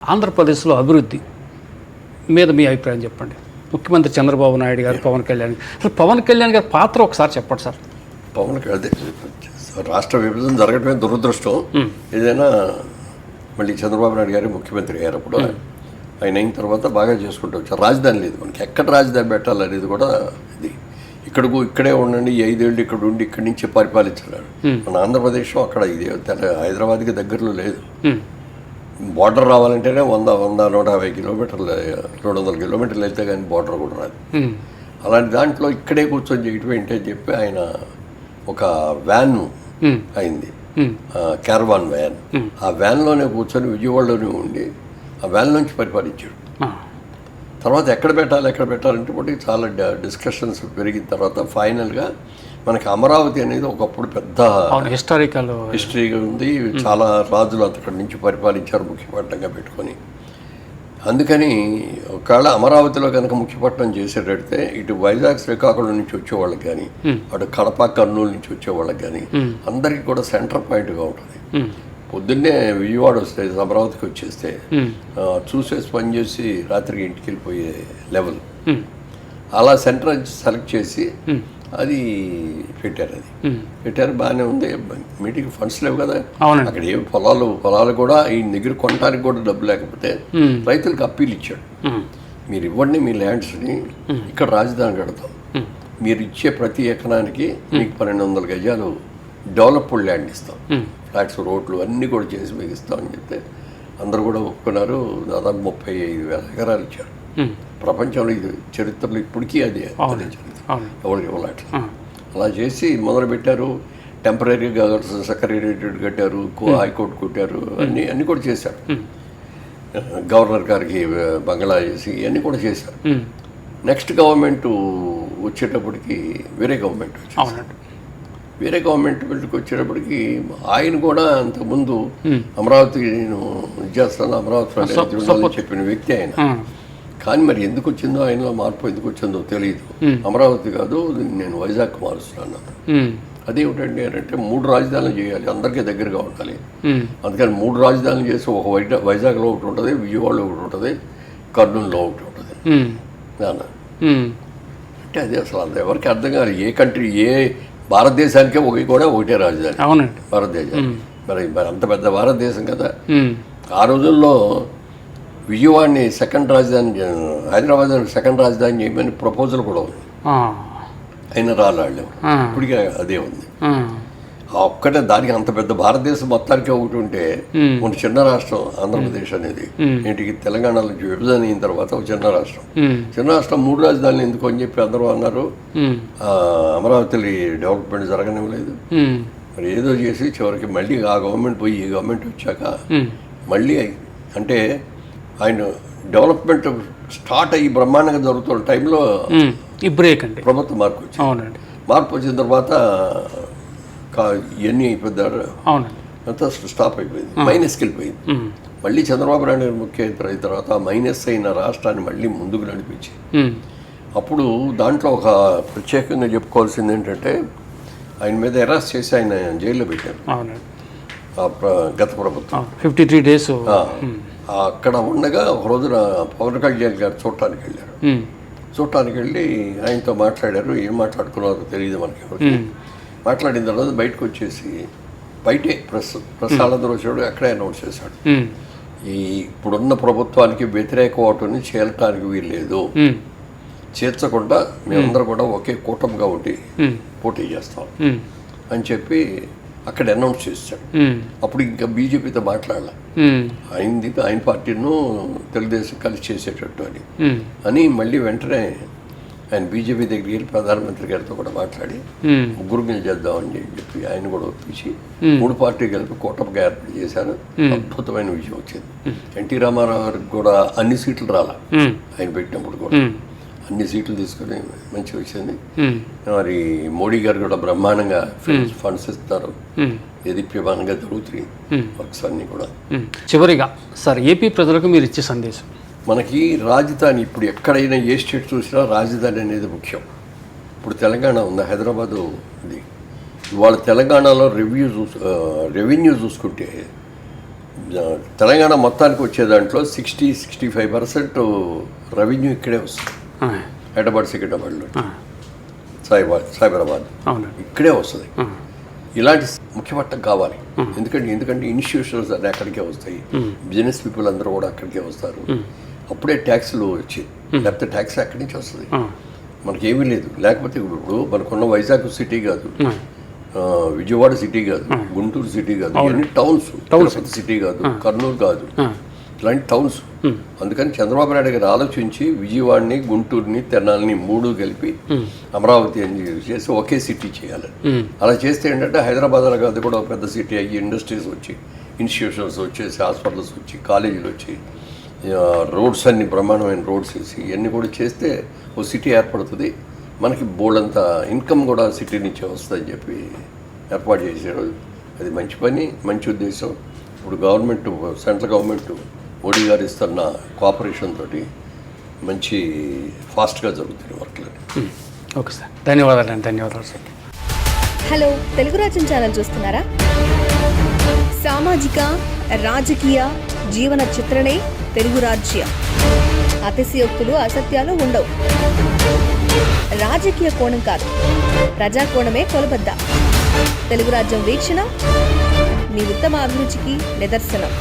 ఆంధ్రప్రదేశ్లో అభివృద్ధి మీద మీ అభిప్రాయం చెప్పండి. ముఖ్యమంత్రి చంద్రబాబు నాయుడు గారు, పవన్ కళ్యాణ్ అసలు పవన్ కళ్యాణ్ గారి పాత్ర ఒకసారి చెప్పండి సార్. పవన్ కళ్యాణ్ రాష్ట్ర విభజన జరగటమే దురదృష్టం. ఏదైనా మళ్ళీ చంద్రబాబు నాయుడు గారు ముఖ్యమంత్రి అయ్యారు. అప్పుడు ఆయన అయిన తర్వాత బాగా చేసుకుంటూ వచ్చారు. రాజధాని లేదు మనకి, ఎక్కడ రాజధాని పెట్టాలనేది కూడా ఇది. ఇక్కడే ఉండండి, 5 ఏళ్ళు ఇక్కడ ఉండి ఇక్కడి నుంచి పరిపాలించారు. మన ఆంధ్రప్రదేశ్లో అక్కడ ఇది హైదరాబాద్కి దగ్గరలో లేదు. బార్డర్ రావాలంటేనే 100-150 కిలోమీటర్లు, 200 కిలోమీటర్లు వెళ్తే కానీ బార్డర్ కూడా రాదు. అలాంటి దాంట్లో ఇక్కడే కూర్చొని చేయటం ఏంటని చెప్పి ఆయన ఒక వ్యాన్ అయింది, క్యారవాన్ వ్యాన్. ఆ వ్యాన్లోనే కూర్చొని విజయవాడలోనే ఉండి ఆ వ్యాన్ నుంచి పరిపాలించాడు. తర్వాత ఎక్కడ పెట్టాలంటే ఒకటి చాలా డిస్కషన్స్ పెరిగిన తర్వాత ఫైనల్గా మనకి అమరావతి అనేది ఒకప్పుడు పెద్ద హిస్టరీ ఉంది. చాలా రాజులు అక్కడి నుంచి పరిపాలించారు ముఖ్యపట్నంగా పెట్టుకొని. అందుకని ఒకవేళ అమరావతిలో కనుక ముఖ్యపట్నం చేసేటట్టే ఇటు వైజాగ్, శ్రీకాకుళం నుంచి వచ్చేవాళ్ళకి కానీ, అటు కడప, కర్నూలు నుంచి వచ్చేవాళ్ళకి కానీ అందరికీ కూడా సెంటర్ పాయింట్గా ఉంటుంది. పొద్దున్నే విజయవాడ వస్తే అమరావతికి వచ్చేస్తే చూసేసి పనిచేసి రాత్రికి ఇంటికి వెళ్ళిపోయే లెవెల్. అలా సెంటర్ సెలెక్ట్ చేసి అది పెట్టారు. బాగానే ఉంది. మీటింగ్ ఫండ్స్ లేవు కదా, అక్కడ ఏమి పొలాలు కూడా ఈ దగ్గర కొనడానికి కూడా డబ్బు లేకపోతే రైతులకు అప్పీల్ ఇచ్చాడు. మీరు ఇవ్వండి మీ ల్యాండ్స్ని, ఇక్కడ రాజధాని కడతాం, మీరు ఇచ్చే ప్రతి ఎకరానికి మీకు 1200 గజాలు డెవలప్డ్ ల్యాండ్ ఇస్తాం, ఫ్లాట్స్, రోడ్లు అన్నీ కూడా చేసి మీకు ఇస్తామని చెప్తే అందరూ కూడా ఒప్పుకున్నారు. దాదాపు 35,000 ఎకరాలు ఇచ్చారు. ప్రపంచంలో ఇది చరిత్రలో ఇప్పటికీ అదే చరిత్ర, ఎవరికి ఇవ్వాలి. అలా చేసి మొదలుపెట్టారు. టెంపరీగా సెక్రటేరియట్ కట్టారు, హైకోర్టు కొట్టారు, అన్నీ కూడా చేశారు. గవర్నర్ గారికి బంగ్లా చేసి ఇవన్నీ కూడా చేశారు. నెక్స్ట్ గవర్నమెంట్ వచ్చేటప్పటికి వేరే గవర్నమెంట్ వచ్చింది. వేరే గవర్నమెంట్ వచ్చేటప్పటికి ఆయన కూడా అంతకుముందు అమరావతి నేను చేస్తాను, అమరావతి చెప్పిన వ్యక్తి ఆయన. కానీ మరి ఎందుకు వచ్చిందో, ఆయనలో మార్పు ఎందుకు వచ్చిందో తెలియదు. అమరావతి కాదు, నేను వైజాగ్ మారుస్తున్నాను. అదేమిటండి అంటే 3 రాజధానులు చేయాలి, అందరికీ దగ్గరగా ఉండాలి. అందుకని 3 రాజధానులు చేసి ఒక వైజాగ్లో ఒకటి ఉంటుంది, విజయవాడలో ఒకటి ఉంటుంది, కర్నూలులో ఒకటి ఉంటుంది నాన్న. అంటే అది అసలు అంత ఎవరికి అర్థం కాదు. ఏ కంట్రీ, ఏ భారతదేశానికే ఒకటే రాజధాని భారతదేశం. మరి అంత పెద్ద భారతదేశం కదా. ఆ రోజుల్లో విజయవాడని సెకండ్ రాజధాని, హైదరాబాద్ సెకండ్ రాజధాని చేయమని ప్రపోజల్ కూడా ఉంది. అయినా రాళ్ళు ఇప్పటికే అదే ఉంది. ఒక్కటే దానికి అంత పెద్ద భారతదేశం మొత్తానికి ఒకటి ఉంటే మన చిన్న రాష్ట్రం ఆంధ్రప్రదేశ్ అనేది ఇంటికి తెలంగాణలో విభజన అయిన తర్వాత ఒక చిన్న రాష్ట్రం 3 రాజధానులు ఎందుకు అని చెప్పి అందరూ అన్నారు. అమరావతి డెవలప్మెంట్ జరగనివ్వలేదు. మరి ఏదో చేసి చివరికి మళ్ళీ ఆ గవర్నమెంట్ పోయి ఈ గవర్నమెంట్ వచ్చాక మళ్ళీ అంటే ఆయన డెవలప్మెంట్ స్టార్ట్ అయ్యి బ్రహ్మాండంగా జరుగుతున్న టైంలో ప్రభుత్వం మార్పు వచ్చిన తర్వాత ఇవన్నీ అయిపోతారు, అంతా స్టాప్ అయిపోయింది, మైనస్కి వెళ్ళిపోయింది. మళ్ళీ చంద్రబాబు నాయుడు గారు ముఖ్యమంత్రి అయిన తర్వాత మైనస్ అయిన రాష్ట్రాన్ని మళ్ళీ ముందుకు నడిపించి అప్పుడు దాంట్లో ఒక ప్రత్యేకంగా చెప్పుకోవాల్సింది ఏంటంటే ఆయన మీద అరెస్ట్ చేసి ఆయన జైల్లో పెట్టారు గత ప్రభుత్వం 53 days. అక్కడ ఉండగా ఒక రోజున పవన్ కళ్యాణ్ గారు చూడటానికి వెళ్ళారు. చూడటానికి వెళ్ళి ఆయనతో మాట్లాడారు. ఏం మాట్లాడుకున్నారో తెలియదు మనకి ఎవరికి. మాట్లాడిన తర్వాత బయటకు వచ్చేసి బయటే ప్రెస్ వాళ్ళందరూ వచ్చాడు, అక్కడే అనౌన్స్ చేశాడు, ఈ ఇప్పుడున్న ప్రభుత్వానికి వ్యతిరేక ఓటుని చేరటానికి వీల్లేదు, చేర్చకుండా మేమందరూ కూడా ఒకే కూటమిగా ఉండి పోటీ చేస్తాం అని చెప్పి అక్కడ అనౌన్స్ చేశాడు. అప్పుడు ఇంకా బీజేపీతో మాట్లాడాల, ఆయన పార్టీను తెలుగుదేశం కలిసి చేసేటట్టు అని మళ్ళీ వెంటనే ఆయన బీజేపీ దగ్గరికి వెళ్ళి ప్రధానమంత్రి గారితో కూడా మాట్లాడి 3 చేద్దామని చెప్పి ఆయన కూడా ఒప్పించి 3 పార్టీలు కలిపి కూటమిగా ఏర్పాటు చేశారు. అద్భుతమైన విజయం వచ్చింది. ఎన్టీ రామారావు గారికి కూడా అన్ని సీట్లు రాలా, ఆయన పెట్టినప్పుడు కూడా అన్ని సీట్లు తీసుకొని మంచిగా వచ్చింది. మరి మోడీ గారు కూడా బ్రహ్మాండంగా ఫండ్స్ ఇస్తారు, ఎదిప్యమానంగా జరుగుతాయి వర్క్స్ అన్నీ కూడా. చివరిగా సార్, ఏపీ ప్రజలకు మీరు ఇచ్చే సందేశం? మనకి రాజధాని ఇప్పుడు ఎక్కడైనా ఏ స్టేట్ చూసినా రాజధాని అనేది ముఖ్యం. ఇప్పుడు తెలంగాణ ఉంది, హైదరాబాదు ఉంది. ఇవాళ తెలంగాణలో రెవెన్యూ చూసుకుంటే తెలంగాణ మొత్తానికి వచ్చే దాంట్లో 65% రెవెన్యూ ఇక్కడే వస్తుంది. హైదరాబాద్ సికింద్రాబాద్లో సైబరాబాద్ అవునండి. ఇక్కడే వస్తుంది. ఇలాంటి ముఖ్యపట్టం కావాలి. ఎందుకంటే ఇన్స్టిట్యూషన్స్ అన్నీ అక్కడికే వస్తాయి, బిజినెస్ పీపుల్ అందరూ కూడా అక్కడికే వస్తారు. అప్పుడే ట్యాక్స్లు వచ్చి, లేకపోతే ట్యాక్స్ అక్కడి నుంచి వస్తుంది. మనకేమీ లేదు. లేకపోతే ఇప్పుడు మనకున్న వైజాగ్ సిటీ కాదు, విజయవాడ సిటీ కాదు, గుంటూరు సిటీ కాదు, ఇవన్నీ టౌన్స్. తిరుపతి సిటీ కాదు, కర్నూలు కాదు, ఇలాంటి టౌన్స్. అందుకని చంద్రబాబు నాయుడు గారు ఆలోచించి విజయవాడని, గుంటూరుని, తెనాలిని 3 కలిపి అమరావతి అని చేసి ఒకే సిటీ చేయాలి. అలా చేస్తే ఏంటంటే హైదరాబాద్ లాగా అది కూడా ఒక పెద్ద సిటీ అయ్యి ఇండస్ట్రీస్ వచ్చి, ఇన్స్టిట్యూషన్స్ వచ్చేసి, హాస్పిటల్స్ వచ్చి, కాలేజీలు వచ్చి, రోడ్స్ అన్ని బ్రహ్మాండమైన రోడ్స్ వేసి ఇవన్నీ కూడా చేస్తే ఓ సిటీ ఏర్పడుతుంది. మనకి బోర్డంత ఇన్కమ్ కూడా సిటీ నుంచే వస్తుందని చెప్పి ఏర్పాటు చేశారు. అది మంచి పని, మంచి ఉద్దేశం. ఇప్పుడు గవర్నమెంట్, సెంట్రల్ గవర్నమెంట్ మోడీ గారు ఇస్తున్న కోఆపరేషన్ తోటి మంచి ఫాస్ట్గా జరుగుతుంది వర్క్లు. ఓకే సార్, ధన్యవాదాలు సార్. హలో, తెలుగు రాజ్యం ఛానల్ చూస్తున్నారా? సామాజిక, రాజకీయ, జీవన చిత్రణే తెలుగు రాజ్యం. అతిశయోక్తులు, అసత్యాలు ఉండవు. రాజకీయ కోణం కాదు, ప్రజా కోణమే కొలబద్ద. తెలుగు రాజ్యం వీక్షణ మీ ఉత్తమ అభిరుచికి నిదర్శనం.